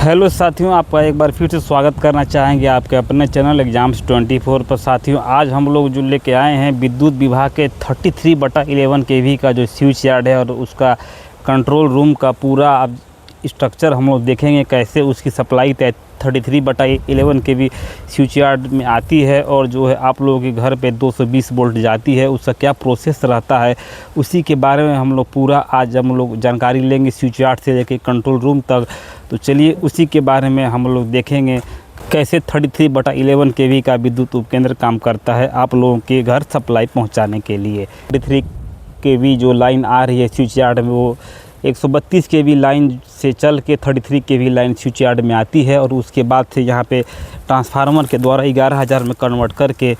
Hello साथियों, आपका एक बार फिर से स्वागत करना चाहेंगे आपके अपने चैनल एग्जाम्स 24 पर। साथियों, आज हम लोग जो लेके आए हैं विद्युत विभाग के 33/11 kV का जो स्विच यार्ड है और उसका कंट्रोल रूम का पूरा अब स्ट्रक्चर हम लोग देखेंगे, कैसे उसकी सप्लाई 33/11 kV स्विच यार्ड में आती है और जो है आप लोगों के घर पे 220 वोल्ट जाती है, उसका क्या प्रोसेस रहता है, उसी के बारे में हम लोग पूरा आज हम लोग जानकारी लेंगे स्विच यार्ड से लेकर कंट्रोल रूम तक। तो चलिए उसी के बारे में हम लोग देखेंगे कैसे 33/11 kV का विद्युत उपकेंद्र काम करता है आप लोगों के घर सप्लाई पहुंचाने के लिए। 33 kV जो लाइन आ रही है स्विच यार्ड में, वो 132 kV लाइन से चल के 33 kV लाइन स्विच यार्ड में आती है और उसके बाद से यहाँ पे ट्रांसफार्मर के द्वारा 11,000 में कन्वर्ट करके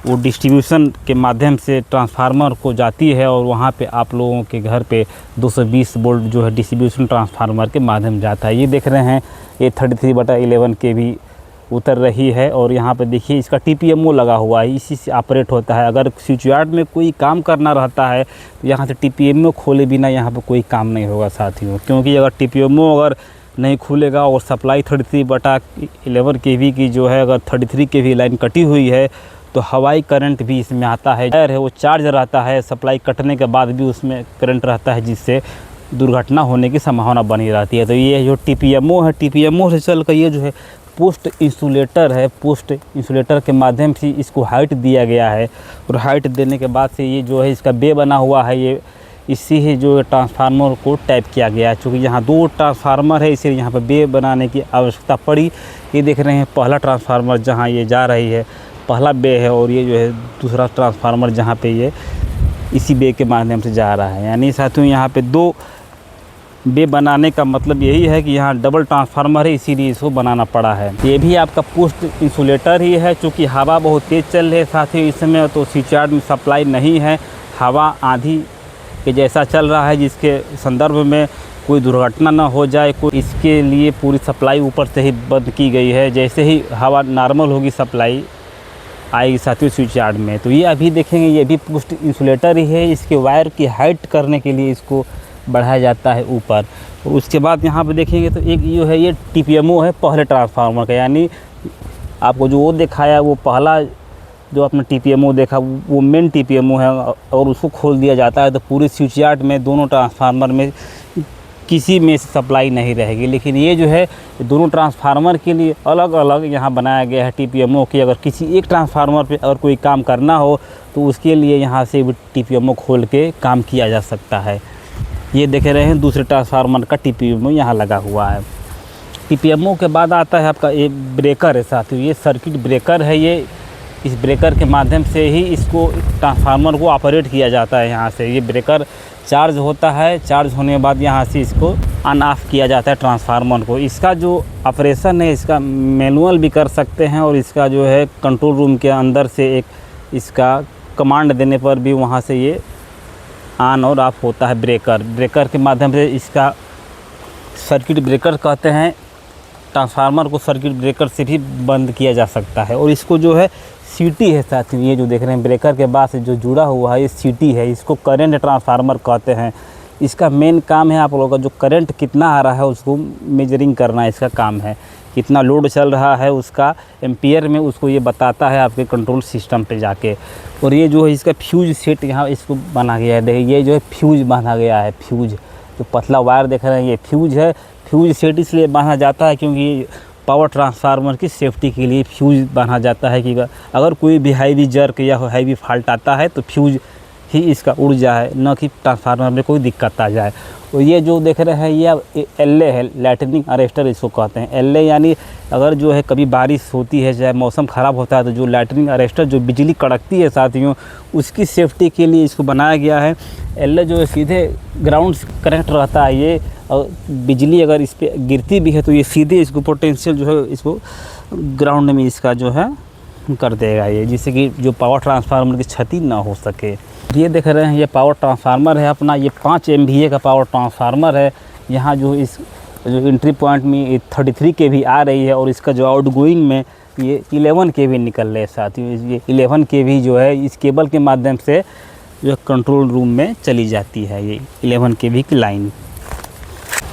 वो डिस्ट्रीब्यूशन के माध्यम से ट्रांसफार्मर को जाती है और वहाँ पे आप लोगों के घर पे 220 वोल्ट जो है डिस्ट्रीब्यूशन ट्रांसफार्मर के माध्यम जाता है। ये देख रहे हैं, ये 33/11 kV उतर रही है और यहाँ पे देखिए इसका TPMO लगा हुआ है, इसी से ऑपरेट होता है। अगर स्विच यार्ड में कोई काम करना रहता है तो यहाँ से TPMO खोले बिना यहाँ पे कोई काम नहीं होगा साथियों, क्योंकि अगर TPMO अगर नहीं खुलेगा और सप्लाई 33/11 kV की जो है, अगर 33 kV लाइन कटी हुई है तो हवाई करंट भी इसमें आता है। वायर है वो चार्ज रहता है, सप्लाई कटने के बाद भी उसमें करंट रहता है, जिससे दुर्घटना होने की संभावना बनी रहती है। तो ये जो TPMO है, TPMO से चल कर ये जो है पोस्ट इंसुलेटर है, पोस्ट इंसुलेटर के माध्यम से इसको हाइट दिया गया है और हाइट देने के बाद से ये जो है इसका बे बना हुआ है, ये इसी ही जो ट्रांसफार्मर को टैप किया गया है। चूँकि यहाँ 2 ट्रांसफार्मर है, इसलिए यहाँ पर बे बनाने की आवश्यकता पड़ी। ये देख रहे हैं पहला ट्रांसफार्मर जहाँ ये जा रही है, पहला बे है, और ये जो है दूसरा ट्रांसफार्मर जहाँ पे ये इसी बे के माध्यम से जा रहा है। यानी साथियों यहाँ पे 2 बे बनाने का मतलब यही है कि यहाँ डबल ट्रांसफार्मर है, इसीलिए इसको बनाना पड़ा है। ये भी आपका पोस्ट इंसुलेटर ही है। चूँकि हवा बहुत तेज़ चल रही है साथियों इस समय, तो स्विच यार्ड में सप्लाई नहीं है, हवा आंधी के जैसा चल रहा है, जिसके संदर्भ में कोई दुर्घटना ना हो जाए, कोई इसके लिए पूरी सप्लाई ऊपर से ही बंद की गई है। जैसे ही हवा नॉर्मल होगी सप्लाई आएगी साथियों स्विच यार्ड में। तो ये अभी देखेंगे, ये भी पोस्ट इंसुलेटर ही है। इसके वायर की हाइट करने के लिए इसको बढ़ाया जाता है ऊपर। और उसके बाद यहाँ पे देखेंगे तो एक जो है ये TPMO है पहले ट्रांसफार्मर का, यानी आपको जो वो दिखाया वो पहला जो आपने TPMO देखा वो मेन TPMO है, और उसको खोल दिया जाता है तो पूरे स्विच यार्ड में दोनों ट्रांसफार्मर में किसी में से सप्लाई नहीं रहेगी। लेकिन ये जो है दोनों ट्रांसफार्मर के लिए अलग अलग यहाँ बनाया गया है TPMO कि अगर किसी एक ट्रांसफार्मर पे अगर कोई काम करना हो तो उसके लिए यहाँ से भी TPMO खोल के काम किया जा सकता है। ये देख रहे हैं दूसरे ट्रांसफार्मर का TPMO यहाँ लगा हुआ है। TPMO के बाद आता है आपका ये ब्रेकर है साथियों, ये सर्किट ब्रेकर है। ये इस ब्रेकर के माध्यम से ही इसको ट्रांसफार्मर को ऑपरेट किया जाता है। यहाँ से ये ब्रेकर चार्ज होता है, चार्ज होने के बाद यहाँ से इसको ऑन ऑफ किया जाता है ट्रांसफार्मर को। इसका जो ऑपरेशन है इसका मैनुअल भी कर सकते हैं, और इसका जो है कंट्रोल रूम के अंदर से एक इसका कमांड देने पर भी वहाँ से ये ऑन और ऑफ होता है। ब्रेकर के माध्यम से इसका सर्किट ब्रेकर कहते हैं। ट्रांसफार्मर को सर्किट ब्रेकर से भी बंद किया जा सकता है। और इसको जो है CT है साथियों, ये जो देख रहे हैं ब्रेकर के बाद से जो जुड़ा हुआ है ये CT है, इसको करंट ट्रांसफार्मर कहते हैं। इसका मेन काम है आप लोगों का जो करंट कितना आ रहा है उसको मेजरिंग करना, इसका काम है। कितना लोड चल रहा है उसका एम्पियर में उसको ये बताता है आपके कंट्रोल सिस्टम पे जाके। और ये जो है इसका फ्यूज सेट यहाँ इसको बना गया है। देखिए ये जो है फ्यूज बांधा गया है, फ्यूज जो पतला वायर देख रहे हैं ये फ्यूज है। फ्यूज सेट इसलिए बांधा जाता है क्योंकि पावर ट्रांसफार्मर की सेफ्टी के लिए फ्यूज बांधा जाता है कि अगर कोई भी हैवी जर्क या हैवी फॉल्ट आता है तो फ्यूज ही इसका उड़ जाए, न कि ट्रांसफार्मर में कोई दिक्कत आ जाए। और ये जो देख रहे हैं ये LA है, लाइटनिंग अरेस्टर इसको कहते हैं। LA यानी अगर जो है कभी बारिश होती है, चाहे मौसम ख़राब होता है, तो जो लाइटनिंग अरेस्टर जो बिजली कड़कती है साथियों उसकी सेफ्टी के लिए इसको बनाया गया है। LA जो है सीधे ग्राउंड से कनेक्ट रहता है ये, और बिजली अगर इस पर गिरती भी है तो ये सीधे इसको पोटेंशियल जो है इसको ग्राउंड में इसका जो है कर देगा ये, जिससे कि जो पावर ट्रांसफार्मर की क्षति ना हो सके। ये देख रहे हैं ये पावर ट्रांसफार्मर है अपना, ये 5 MVA का पावर ट्रांसफार्मर है। यहाँ जो इस जो एंट्री पॉइंट में ये 33 kV आ रही है और इसका जो आउटगोइंग में ये 11 kV निकल रहे हैं साथियों। ये 11 kV जो है इस केबल के माध्यम से जो कंट्रोल रूम में चली जाती है, ये 11 kV की लाइन।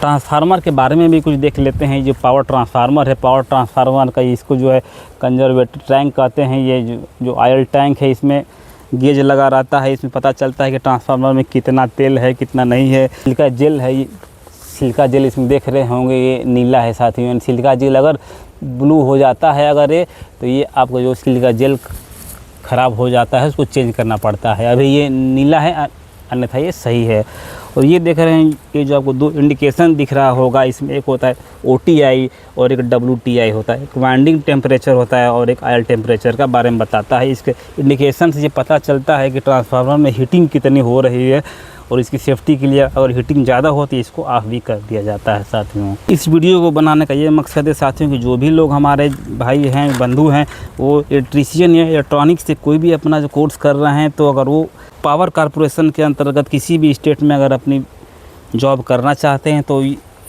ट्रांसफार्मर के बारे में भी कुछ देख लेते हैं। जो पावर ट्रांसफार्मर है, पावर ट्रांसफार्मर का इसको जो है कंजर्वेटर टैंक कहते हैं। ये जो ऑयल टैंक है, इसमें गेज लगा रहता है। इसमें पता चलता है कि ट्रांसफार्मर में कितना तेल है, कितना नहीं है। सिलिका जेल है, सिलिका जेल इसमें देख रहे होंगे, ये नीला है साथियों। सिलिका जेल अगर ब्लू हो जाता है अगर ये, तो ये आपको जो सिलिका जेल ख़राब हो जाता है, उसको चेंज करना पड़ता है। अभी ये नीला है, अन्यथा ये सही है। और ये देख रहे हैं, ये जो आपको दो इंडिकेशन दिख रहा होगा, इसमें एक होता है OTI और एक WTI होता है। एक वाइंडिंग टेम्परेचर होता है और एक ऑयल टेम्परेचर का बारे में बताता है। इसके इंडिकेशन से ये पता चलता है कि ट्रांसफार्मर में हीटिंग कितनी हो रही है, और इसकी सेफ्टी के लिए अगर हीटिंग ज़्यादा होती है इसको ऑफ भी कर दिया जाता है साथियों। इस वीडियो को बनाने का ये मकसद है साथियों कि जो भी लोग हमारे भाई हैं, बंधु हैं, वो इलेक्ट्रीशियन या इलेक्ट्रॉनिक्स से कोई भी अपना जो कोर्स कर रहे हैं, तो अगर वो पावर कॉरपोरेशन के अंतर्गत किसी भी स्टेट में अगर अपनी जॉब करना चाहते हैं, तो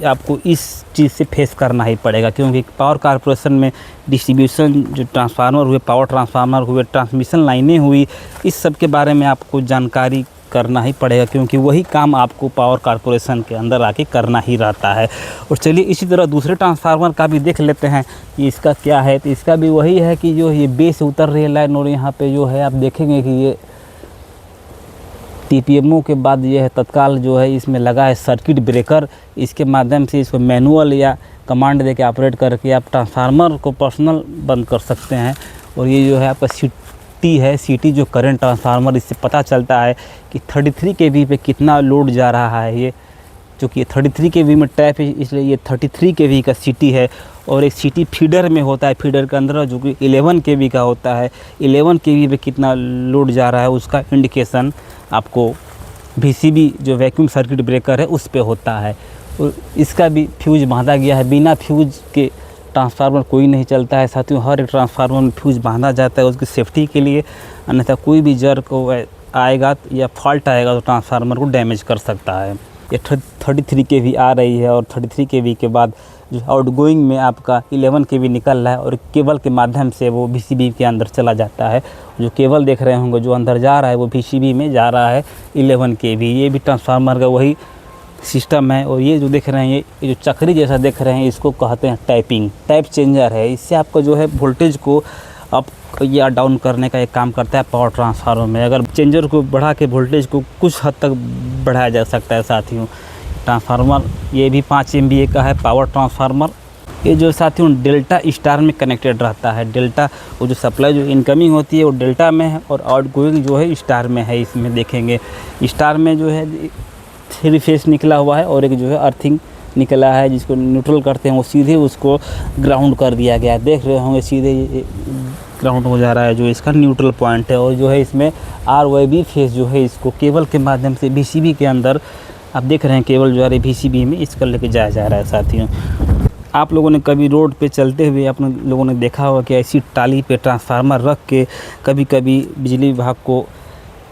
आपको इस चीज़ से फेस करना ही पड़ेगा। क्योंकि पावर कॉरपोरेशन में डिस्ट्रीब्यूशन, जो ट्रांसफार्मर हुए, पावर ट्रांसफार्मर हुए, ट्रांसमिशन लाइनें हुई, इस सब के बारे में आपको जानकारी करना ही पड़ेगा, क्योंकि वही काम आपको पावर कॉरपोरेशन के अंदर आके करना ही रहता है। और चलिए इसी तरह दूसरे ट्रांसफार्मर का भी देख लेते हैं कि इसका क्या है। तो इसका भी वही है कि जो ये बेस उतर रही है लाइन, और यहाँ पे जो है आप देखेंगे कि ये TPMO के बाद ये है तत्काल जो है इसमें लगा है सर्किट ब्रेकर। इसके माध्यम से इसको मैनुअल या कमांड दे के ऑपरेट करके आप ट्रांसफार्मर को पर्सनल बंद कर सकते हैं। और ये जो है आपका CT है, CT जो करंट ट्रांसफार्मर, इससे पता चलता है कि 33 kV पे कितना लोड जा रहा है। ये चूँकि 33 kV में टैप है, इसलिए ये 33 kV का CT है। और एक CT फीडर में होता है, फीडर के अंदर जो कि 11 kV का होता है। 11 kV पे कितना लोड जा रहा है उसका इंडिकेशन आपको VCB जो वैक्यूम सर्किट ब्रेकर है उस पे होता है। और इसका भी फ्यूज बांधा गया है। बिना फ्यूज के ट्रांसफार्मर कोई नहीं चलता है साथियों। हर एक ट्रांसफार्मर में फ्यूज बांधा जाता है उसकी सेफ्टी के लिए, अन्यथा कोई भी जर को आएगा या फॉल्ट आएगा तो ट्रांसफार्मर को डैमेज कर सकता है। ये 33 kV आ रही है, और 33 kV के बाद जो आउटगोइंग में आपका 11 kV निकल रहा है, और केबल के माध्यम से वो VCB के अंदर चला जाता है। जो केबल देख रहे होंगे जो अंदर जा रहा है वो VCB में जा रहा है 11 kV। ये भी ट्रांसफार्मर का वही सिस्टम है। और ये जो देख रहे हैं, ये जो चक्री जैसा देख रहे हैं, इसको कहते हैं टाइप चेंजर है। इससे आपका जो है वोल्टेज को अप या डाउन करने का एक काम करता है पावर ट्रांसफार्मर में। अगर चेंजर को बढ़ा के वोल्टेज को कुछ हद तक बढ़ाया जा सकता है साथियों। ट्रांसफार्मर ये भी 5 MVA का है पावर ट्रांसफार्मर। ये जो साथियों डेल्टा स्टार में कनेक्टेड रहता है। डेल्टा वो जो सप्लाई जो इनकमिंग होती है वो डेल्टा में है, और आउटगोइंग जो है स्टार में है। इसमें देखेंगे स्टार में जो है 3 फेस निकला हुआ है, और एक जो है अर्थिंग निकला है जिसको न्यूट्रल करते हैं, वो सीधे उसको ग्राउंड कर दिया गया है। देख रहे होंगे सीधे ग्राउंड हो जा रहा है जो इसका न्यूट्रल पॉइंट है। और जो है इसमें RYB फेस जो है इसको केबल के माध्यम से VCB के अंदर आप देख रहे हैं, केबल जो है VCB में इसका लेके जाया जा रहा है साथियों। आप लोगों ने कभी रोड पे चलते हुए अपने लोगों ने देखा होगा कि ऐसी टाली पे ट्रांसफार्मर रख के कभी कभी बिजली विभाग को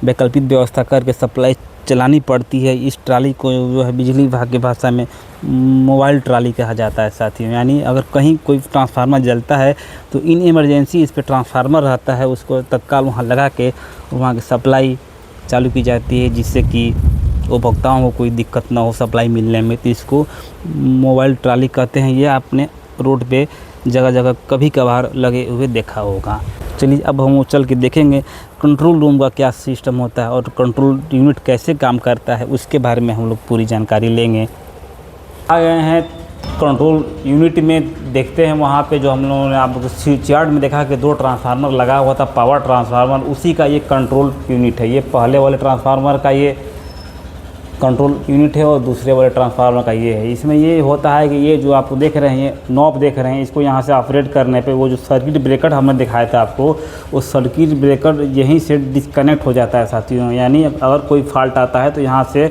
वैकल्पिक व्यवस्था करके सप्लाई चलानी पड़ती है। इस ट्राली को जो है बिजली विभाग की भाषा में मोबाइल ट्राली कहा जाता है साथियों। यानी अगर कहीं कोई ट्रांसफार्मर जलता है तो इन इमरजेंसी इस पे ट्रांसफार्मर रहता है, उसको तत्काल वहाँ लगा के वहाँ की सप्लाई चालू की जाती है, जिससे कि उपभोक्ताओं को कोई दिक्कत ना हो सप्लाई मिलने में। तो इसको मोबाइल ट्राली कहते हैं। ये आपने रोड पे जगह जगह कभी कभार लगे हुए देखा होगा। चलिए अब हम चल के देखेंगे कंट्रोल रूम का क्या सिस्टम होता है और कंट्रोल यूनिट कैसे काम करता है, उसके बारे में हम लोग पूरी जानकारी लेंगे। आ गए हैं कंट्रोल यूनिट में, देखते हैं वहाँ पे जो हम लोगों ने आपको स्विच यार्ड में देखा कि 2 ट्रांसफार्मर लगा हुआ था पावर ट्रांसफार्मर, उसी का ये कंट्रोल यूनिट है। ये पहले वाले ट्रांसफार्मर का ये कंट्रोल यूनिट है और दूसरे वाले ट्रांसफार्मर का ये है। इसमें ये होता है कि ये जो आप देख रहे हैं, ये नॉब देख रहे हैं, इसको यहाँ से ऑपरेट करने पे वो जो सर्किट ब्रेकर हमने दिखाया था आपको, वो सर्किट ब्रेकर यहीं से डिस्कनेक्ट हो जाता है साथियों। यानी अगर कोई फॉल्ट आता है तो यहाँ से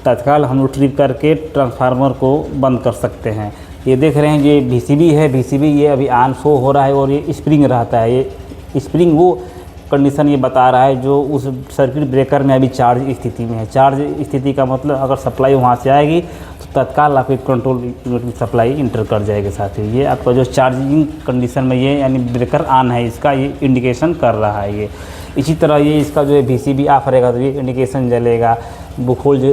तत्काल हम लोग ट्रिप करके ट्रांसफार्मर को बंद कर सकते हैं। ये देख रहे हैं ये VCB है, VCB ये अभी ऑन शो हो रहा है और ये स्प्रिंग रहता है। ये स्प्रिंग वो कंडीशन ये बता रहा है जो उस सर्किट ब्रेकर में अभी चार्ज स्थिति में है। चार्ज स्थिति का मतलब अगर सप्लाई वहाँ से आएगी तो तो तत्काल आपके कंट्रोल यूनिट में सप्लाई इंटर कर जाएगी। साथ ही ये आपका जो चार्जिंग कंडीशन में ये यानी ब्रेकर ऑन है इसका ये इंडिकेशन कर रहा है ये। इसी तरह ये इसका जो है VCB ऑफ रहेगा तो ये इंडिकेशन जलेगा। बुखोल जो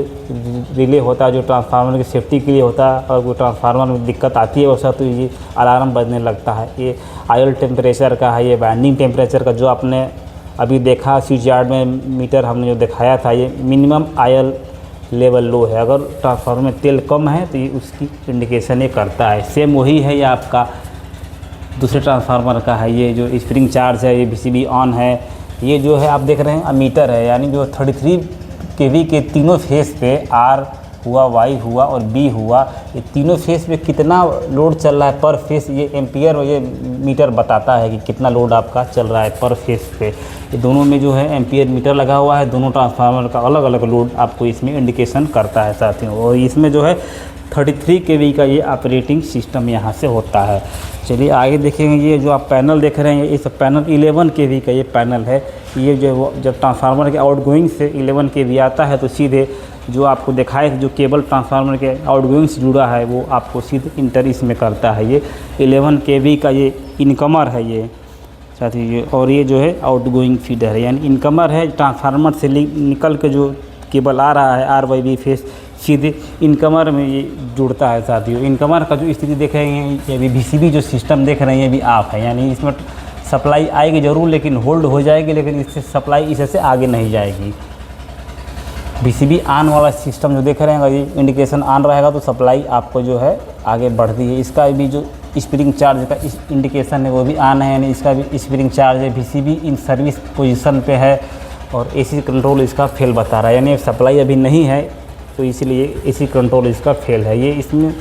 रिले होता है जो ट्रांसफार्मर की सेफ्टी के लिए होता है, और कोई ट्रांसफार्मर में दिक्कत आती है वैसा तो ये अलार्म बजने लगता है। ये आयल टेम्परेचर का है, ये वाइंडिंग टेम्परेचर का जो आपने अभी देखा स्विच यार्ड में मीटर हमने जो दिखाया था, ये मिनिमम आयल लेवल लो है। अगर ट्रांसफार्मर में तेल कम है तो ये उसकी इंडिकेशन ये करता है। सेम वही है ये आपका दूसरे ट्रांसफार्मर का है। ये जो स्प्रिंग चार्ज है, ये VCB ऑन है। ये जो है आप देख रहे हैं अमीटर है, यानी जो 33 kV के तीनों फेस पे R हुआ, Y हुआ और B हुआ, ये तीनों फेस पे कितना लोड चल रहा है पर फेस, ये एम्पियर ये मीटर बताता है कि कितना लोड आपका चल रहा है पर फेस पे। ये दोनों में जो है एम्पियर मीटर लगा हुआ है, दोनों ट्रांसफार्मर का अलग अलग लोड आपको इसमें इंडिकेशन करता है साथियों। और इसमें जो है 33 kV का ये ऑपरेटिंग सिस्टम यहाँ से होता है। चलिए आगे देखेंगे। ये जो आप पैनल देख रहे हैं, इस पैनल 11 kV का ये पैनल है। ये जो वो जब ट्रांसफार्मर के आउटगोइंग से 11 kV आता है तो सीधे जो आपको दिखाए जो केबल ट्रांसफार्मर के आउटगोइंग से जुड़ा है वो आपको सीधे इंटर इसमें करता है। ये 11 kV का ये इनकमर है ये साथ ही। और ये जो है आउटगोइंग फीडर है, यानी इनकमर है ट्रांसफार्मर से निकल के जो केबल आ रहा है RYB फेस सीधे इनकमर में ये जुड़ता है साथियों। इनकमर का जो स्थिति देख रहे हैं, ये भी VCB जो सिस्टम देख रहे हैं ये भी ऑफ है, यानी इसमें सप्लाई आएगी ज़रूर लेकिन होल्ड हो जाएगी, लेकिन इससे सप्लाई इससे आगे नहीं जाएगी। VCB ऑन वाला सिस्टम जो देख रहे हैं ये इंडिकेशन ऑन रहेगा तो सप्लाई आपको जो है आगे बढ़ती है। इसका भी जो स्प्रिंग चार्ज का इंडिकेशन है वो भी ऑन है, यानी इसका भी स्प्रिंग चार्ज है। VCB इन सर्विस पोजीशन पे है और AC कंट्रोल इसका फेल बता रहा है, यानी सप्लाई अभी नहीं है तो इसलिए AC कंट्रोल इसका फेल है। ये इसमें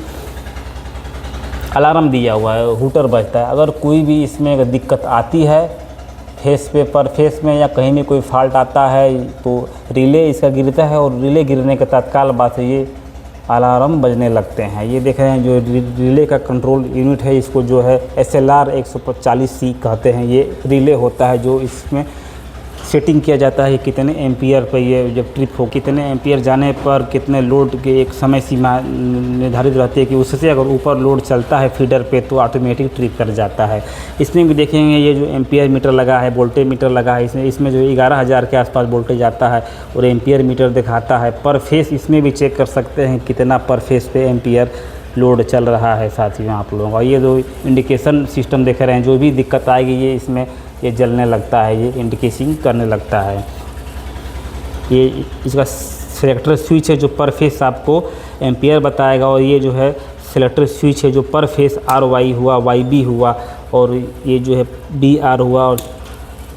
अलार्म दिया हुआ है, हूटर बजता है। अगर कोई भी इसमें अगर दिक्कत आती है फेस पे पर फेस में या कहीं भी कोई फॉल्ट आता है तो रिले इसका गिरता है, और रिले गिरने के तत्काल बाद से ये अलार्म बजने लगते हैं। ये देख रहे हैं जो रिले का कंट्रोल यूनिट है, इसको जो है SLR 140C कहते हैं। ये रिले होता है जो इसमें सेटिंग किया जाता है कितने एम्पियर पर ये जब ट्रिप हो, कितने एम्पियर जाने पर कितने लोड के एक समय सीमा निर्धारित रहती है कि उससे अगर ऊपर लोड चलता है फीडर पे तो ऑटोमेटिक ट्रिप कर जाता है। इसमें भी देखेंगे ये जो एम्पियर मीटर लगा है, वोल्टेज मीटर लगा है, इसमें जो 11,000 के आसपास वोल्टेज आता है और एम्पियर मीटर दिखाता है। पर फेस इसमें भी चेक कर सकते हैं कितना पर फेस पे एम्पियर लोड चल रहा है साथियों आप लोगों का। ये जो इंडिकेशन सिस्टम देख रहे हैं, जो भी दिक्कत आएगी ये इसमें ये जलने लगता है, ये इंडिकेशन करने लगता है। ये इसका सेलेक्टर स्विच है जो पर फेस आपको एम्पियर बताएगा, और ये जो है सेलेक्टर स्विच है जो पर फेस RY हुआ, YB हुआ और ये जो है BR हुआ, और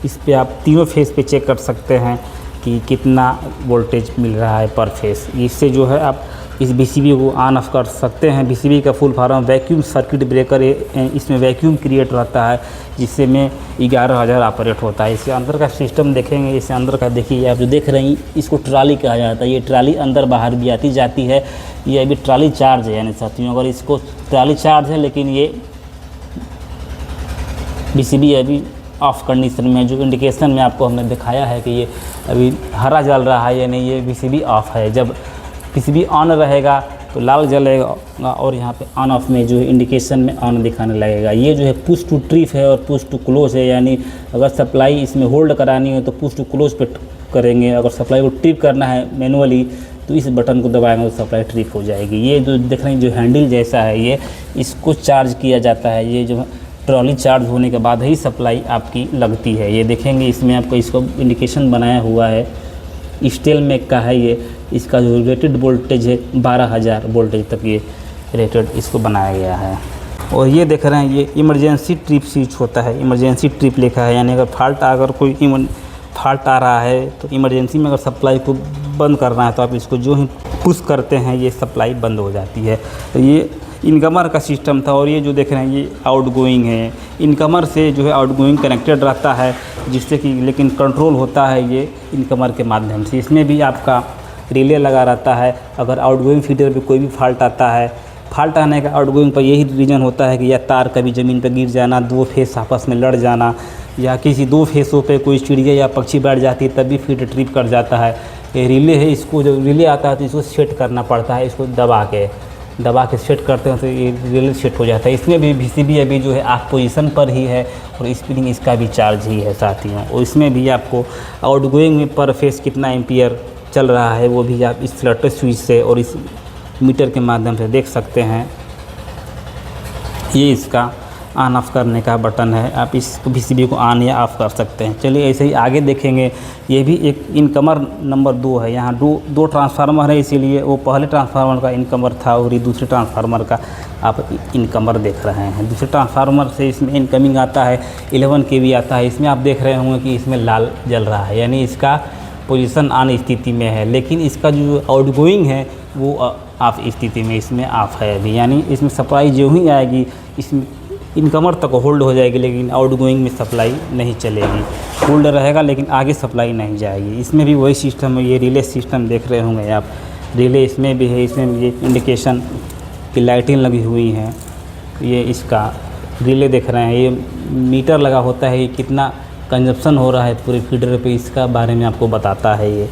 इस पे आप तीनों फेस पे चेक कर सकते हैं कि कितना वोल्टेज मिल रहा है पर फेस। इससे जो है आप इस VCB को ऑन ऑफ कर सकते हैं। VCB का full form vacuum circuit breaker, इसमें वैक्यूम क्रिएट रहता है जिससे में 11,000 ऑपरेट होता है। इसके अंदर का सिस्टम देखेंगे, इसके अंदर का देखिए आप जो देख रहे हैं इसको ट्राली कहा जाता है। ये ट्राली अंदर बाहर भी आती जाती है, ये अभी ट्राली चार्ज है यानी साथियों। अगर इसको ट्राली चार्ज है लेकिन ये VCB अभी ऑफ कंडीशन में, जो इंडिकेशन में आपको हमने दिखाया है कि ये अभी हरा जल रहा है यानी ये VCB ऑफ है। जब VCB ऑन रहेगा तो लाल जलेगा और यहाँ पे ऑन ऑफ में जो है इंडिकेशन में ऑन दिखाने लगेगा। ये जो है पुश टू ट्रिप है और पुश टू क्लोज है, यानी अगर सप्लाई इसमें होल्ड करानी है तो पुश टू क्लोज पे करेंगे, अगर सप्लाई को ट्रिप करना है मैनुअली तो इस बटन को दबाएंगे तो सप्लाई ट्रिप हो जाएगी। ये जो देख रहे हैं जो हैंडल जैसा है ये इसको चार्ज किया जाता है। ये जो ट्रॉली चार्ज होने के बाद ही सप्लाई आपकी लगती है। ये देखेंगे इसमें आपको इसको इंडिकेशन बनाया हुआ है, स्टेल मेक का है ये। इसका जो रेटेड वोल्टेज है 12,000 वोल्टेज तक ये रेटेड इसको बनाया गया है। और ये देख रहे हैं ये इमरजेंसी ट्रिप स्विच होता है, इमरजेंसी ट्रिप लिखा है, यानी अगर कोई फॉल्ट आ रहा है तो इमरजेंसी में अगर सप्लाई को बंद करना है तो आप इसको जो ही पुश करते हैं ये सप्लाई बंद हो जाती है। तो ये इनकमर का सिस्टम था। और ये जो देख रहे हैं ये आउटगोइंग है, इनकमर से जो है आउटगोइंग कनेक्टेड रहता है जिससे कि लेकिन कंट्रोल होता है ये इनकमर के माध्यम से। इसमें भी आपका रिले लगा रहता है। अगर आउटगोइंग फीडर पे कोई भी फॉल्ट आता है, फॉल्ट आने का आउटगोइंग पर यही रीज़न होता है कि या तार कभी ज़मीन पर गिर जाना, दो फेस आपस में लड़ जाना, या किसी दो फेसों पे कोई चिड़िया या पक्षी बैठ जाती है तब भी फीडर ट्रिप कर जाता है। ये रिले है, इसको जब रिले आता है तो इसको सेट करना पड़ता है, इसको दबा के सेट करते हैं तो ये रिले सेट हो जाता है। इसमें भी VCB अभी जो है ऑफ पोजीशन पर ही है और स्प्रिंग इसका भी चार्ज ही है साथियों। और इसमें भी आपको आउटगोइंग में पर फेस कितना एम्पियर चल रहा है वो भी आप इस फ्लटर स्विच से और इस मीटर के माध्यम से देख सकते हैं। ये इसका ऑन ऑफ करने का बटन है, आप इस VCB को ऑन या ऑफ़ कर सकते हैं। चलिए ऐसे ही आगे देखेंगे। ये भी एक इनकमर नंबर 2 है। यहाँ दो ट्रांसफार्मर है, इसीलिए वो पहले ट्रांसफार्मर का इनकमर था और ये दूसरे ट्रांसफार्मर का आप इनकमर देख रहे हैं। दूसरे ट्रांसफार्मर से इसमें इनकमिंग आता है, 11 kV आता है। इसमें आप देख रहे होंगे कि इसमें लाल जल रहा है, यानी इसका पोजीशन ऑन स्थिति में है, लेकिन इसका जो आउटगोइंग है वो ऑफ स्थिति में इसमें ऑफ है अभी, यानी इसमें सप्लाई जो ही आएगी इसमें इनकमर तक होल्ड हो जाएगी, लेकिन आउटगोइंग में सप्लाई नहीं चलेगी। होल्ड रहेगा लेकिन आगे सप्लाई नहीं जाएगी। इसमें भी वही सिस्टम है, ये रिले सिस्टम देख रहे होंगे आप, रिले इसमें भी है। इसमें ये इंडिकेशन की लाइटें लगी हुई हैं, ये इसका रिले देख रहे हैं। ये मीटर लगा होता है, ये कितना कंजप्शन हो रहा है पूरे फीडर पे, इसका बारे में आपको बताता है ये।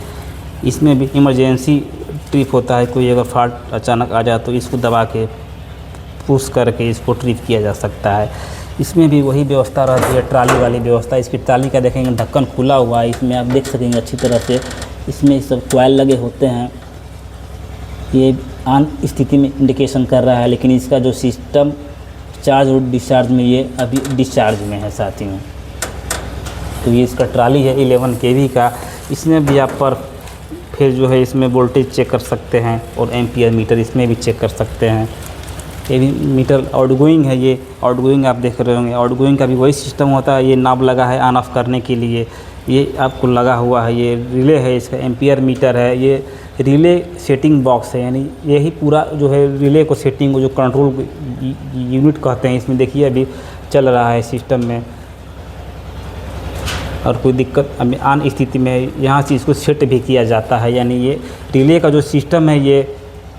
इसमें भी इमरजेंसी ट्रिप होता है, कोई अगर फॉल्ट अचानक आ जाए तो इसको दबा के पुश करके इसको ट्रिप किया जा सकता है। इसमें भी वही व्यवस्था रहती है, ट्राली वाली व्यवस्था। इसकी ट्राली का देखेंगे ढक्कन खुला हुआ है, इसमें आप देख सकेंगे अच्छी तरह से। इसमें सब कॉइल लगे होते हैं, ये ऑन स्थिति में इंडिकेशन कर रहा है, लेकिन इसका जो सिस्टम चार्ज और डिस्चार्ज में ये अभी डिस्चार्ज में है साथियों। तो ये इसका ट्राली है 11 kV का। इसमें भी आप पर फिर जो है इसमें वोल्टेज चेक कर सकते हैं और एम्पियर मीटर इसमें भी चेक कर सकते हैं। ये भी मीटर आउटगोइंग है, ये आउटगोइंग आप देख रहे होंगे। आउटगोइंग का भी वही सिस्टम होता है, ये नाब लगा है ऑन ऑफ करने के लिए, ये आपको लगा हुआ है। ये रिले है, इसका एम्पियर मीटर है, ये रिले सेटिंग बॉक्स है, यानी यही पूरा जो है रिले को सेटिंग को जो कंट्रोल यूनिट कहते हैं। इसमें देखिए अभी चल रहा है सिस्टम में और कोई दिक्कत अभी ऑन स्थिति में यहाँ से इसको सेट भी किया जाता है, यानी ये रिले का जो सिस्टम है ये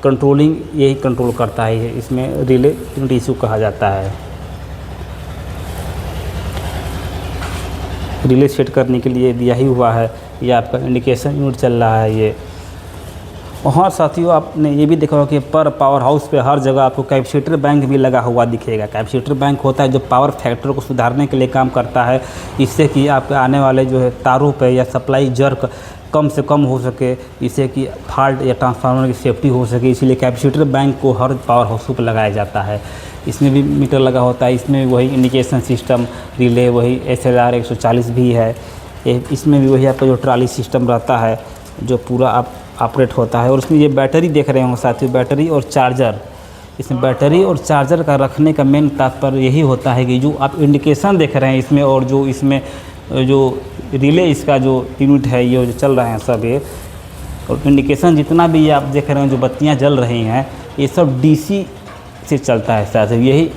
कंट्रोलिंग यही कंट्रोल करता है। इसमें रिले यूनिट इशू कहा जाता है। रिले सेट करने के लिए दिया ही हुआ है, ये आपका इंडिकेशन यूनिट चल रहा है ये। और साथियों आपने ये भी देखा होगा कि पर पावर हाउस पे हर जगह आपको कैपेसिटर बैंक भी लगा हुआ दिखेगा। कैपेसिटर बैंक होता है जो पावर फैक्टर को सुधारने के लिए काम करता है, इससे कि आपके आने वाले जो है तारों पे या सप्लाई जर्क कम से कम हो सके, इससे कि फॉल्ट या ट्रांसफार्मर की सेफ्टी हो सके। इसीलिए कैपेसिटर बैंक को हर पावर हाउस पर लगाया जाता है। इसमें भी मीटर लगा होता है, इसमें वही इंडिकेशन सिस्टम रिले वही SLR 140 भी है। इसमें भी वही आपका जो ट्राली सिस्टम रहता है जो पूरा आप ऑपरेट होता है। और उसमें ये बैटरी देख रहे होंगे साथियों, बैटरी और चार्जर। इसमें बैटरी और चार्जर का रखने का मेन तात्पर्य यही होता है कि जो आप इंडिकेशन देख रहे हैं इसमें और जो इसमें जो रिले इसका जो यूनिट है ये जो चल रहे हैं सब ये, और इंडिकेशन जितना भी ये आप देख रहे हैं जो बत्तियां जल रही हैं ये सब DC से चलता है साथियों। यही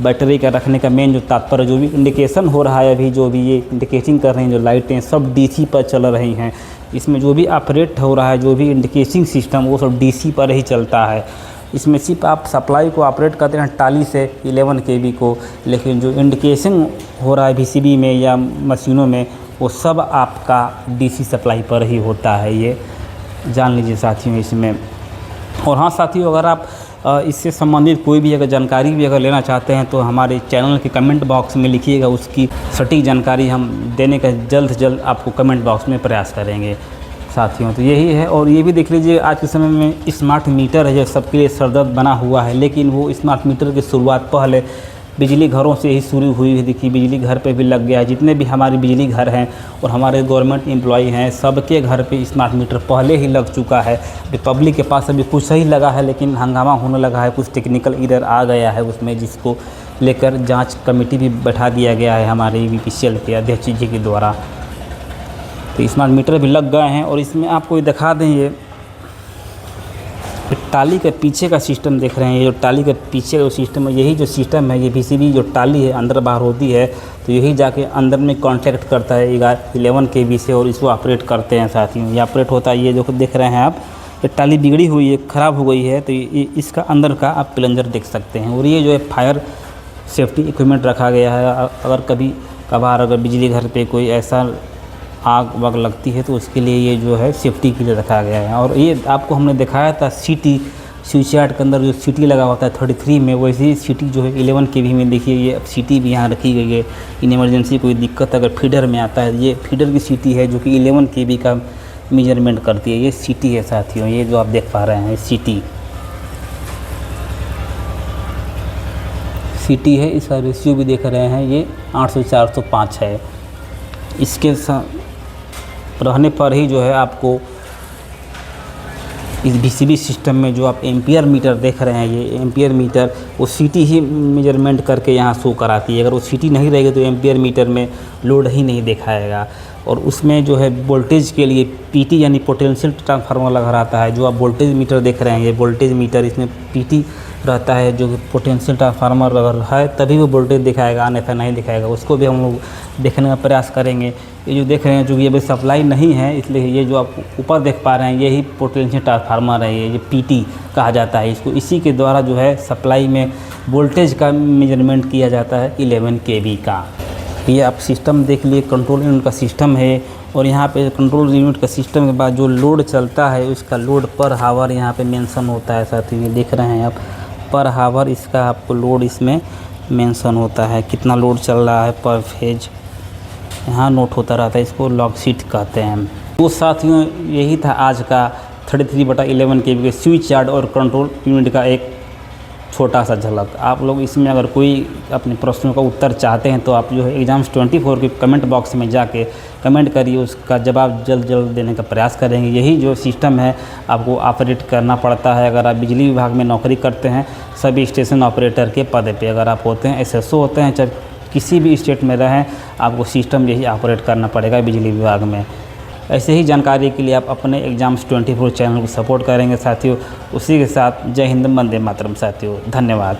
बैटरी का रखने का मेन जो तात्पर्य, जो भी इंडिकेशन हो रहा है अभी जो भी ये इंडिकेटिंग कर रही हैं जो लाइटें सब DC पर चल रही हैं। इसमें जो भी ऑपरेट हो रहा है जो भी इंडिकेटिंग सिस्टम वो सब DC पर ही चलता है। इसमें सिर्फ आप सप्लाई को ऑपरेट करते हैं टाली से 11 kV को, लेकिन जो इंडिकेशन हो रहा है VCB में या मशीनों में वो सब आपका DC सप्लाई पर ही होता है, ये जान लीजिए साथियों इसमें। और हाँ साथियों, अगर आप इससे संबंधित कोई भी अगर जानकारी भी अगर लेना चाहते हैं तो हमारे चैनल के कमेंट बॉक्स में लिखिएगा, उसकी सटीक जानकारी हम देने का जल्द से जल्द आपको कमेंट बॉक्स में प्रयास करेंगे साथियों। तो यही है। और ये भी देख लीजिए आज के समय में स्मार्ट मीटर है जो सबके लिए सरदर्द बना हुआ है, लेकिन वो स्मार्ट मीटर की शुरुआत पहले बिजली घरों से ही शुरू हुई है। देखिए बिजली घर पे भी लग गया है, जितने भी हमारे बिजली घर हैं और हमारे गवर्नमेंट एम्प्लॉई हैं सबके घर पे स्मार्ट मीटर पहले ही लग चुका है। पब्लिक के पास अभी कुछ सही लगा है, लेकिन हंगामा होने लगा है, कुछ टेक्निकल एरर आ गया है उसमें, जिसको लेकर जांच कमेटी भी बैठा दिया गया है हमारे BPCL के अध्यक्ष जी के द्वारा। तो स्मार्ट मीटर भी लग गए हैं। और इसमें आपको दिखा दें, ये टाली के पीछे का सिस्टम देख रहे हैं, ये जो टाली के पीछे का सिस्टम है यही जो सिस्टम है, ये VCB जो टाली है अंदर बाहर होती है तो यही जाके अंदर में कांटेक्ट करता है 11 kV से और इसको ऑपरेट करते हैं साथियों। ये ऑपरेट होता है, ये जो देख रहे हैं आप, ये टाली बिगड़ी हुई है, ख़राब हो गई है, तो ये इसका अंदर का आप प्लंजर देख सकते हैं। और ये जो है फायर सेफ्टी इक्विपमेंट रखा गया है, अगर कभी कभार अगर बिजली घर पे कोई ऐसा आग वाग लगती है तो उसके लिए ये जो है सेफ्टी के लिए रखा गया है। और ये आपको हमने दिखाया था सीटी स्विच यार्ड के अंदर जो सीटी लगा होता है 33 में, वैसे ही सीटी जो है 11 केवी में देखिए ये सीटी भी यहाँ रखी गई है। इन इमरजेंसी कोई दिक्कत अगर फीडर में आता है, ये फीडर की सीटी है जो कि 11 केवी का मेजरमेंट करती है। ये सीटी है साथियों, ये जो आप देख पा रहे हैं सीटी है। इसका रेशियो भी देख रहे हैं, ये 800/405 है। इसके साथ रहने पर ही जो है आपको इस बीसीबी सिस्टम में जो आप एम्पियर मीटर देख रहे हैं, ये एम्पियर मीटर वो सीटी ही मेजरमेंट करके यहाँ शो कराती है। अगर वो सीटी नहीं रहेगी तो एम्पियर मीटर में लोड ही नहीं दिखाएगा। और उसमें जो है वोल्टेज के लिए पीटी यानी पोटेंशियल ट्रांसफार्मर लगा रहता है। जो आप वोल्टेज मीटर देख रहे हैं, ये वोल्टेज मीटर, इसमें पीटी रहता है जो पोटेंशियल ट्रांसफार्मर अगर है तभी वो वोल्टेज दिखाएगा, अन्यथा नहीं दिखाएगा। उसको भी हम लोग देखने का प्रयास करेंगे। ये जो देख रहे हैं जो ये अभी सप्लाई नहीं है, इसलिए ये जो आप ऊपर देख पा रहे हैं यही पोटेंशियल ट्रांसफार्मर है, ये पीटी कहा जाता है इसको। इसी के द्वारा जो है सप्लाई में वोल्टेज का मेजरमेंट किया जाता है 11 केवी का। ये आप सिस्टम देख लिए, कंट्रोल यूनिट का सिस्टम है। और यहाँ पे कंट्रोल यूनिट का सिस्टम के बाद जो लोड चलता है उसका लोड पर हावर यहाँ पे मेंशन होता है। साथ ही देख रहे हैं आप पर हावर इसका आपको लोड इसमें मेंशन होता है, कितना लोड चल रहा है पर फेज यहाँ नोट होता रहता है। इसको लॉग शीट कहते हैं। तो साथियों यही था आज का 33/11 केवी के स्विच यार्ड और कंट्रोल यूनिट का एक छोटा सा झलक। आप लोग इसमें अगर कोई अपने प्रश्नों का उत्तर चाहते हैं तो आप जो है एग्जाम्स 24 के कमेंट बॉक्स में जाके कमेंट करिए, उसका जवाब जल्द देने का प्रयास करेंगे। यही जो सिस्टम है आपको ऑपरेट करना पड़ता है। अगर आप बिजली विभाग में नौकरी करते हैं, सभी स्टेशन ऑपरेटर के पद पे अगर आप होते हैं, एसएसओ होते हैं, चाहे किसी भी स्टेट में रहें, आपको सिस्टम यही ऑपरेट करना पड़ेगा बिजली विभाग में। ऐसे ही जानकारी के लिए आप अपने एग्जाम्स 24 चैनल को सपोर्ट करेंगे साथियों। उसी के साथ जय हिंद, वंदे मातरम साथियों, धन्यवाद।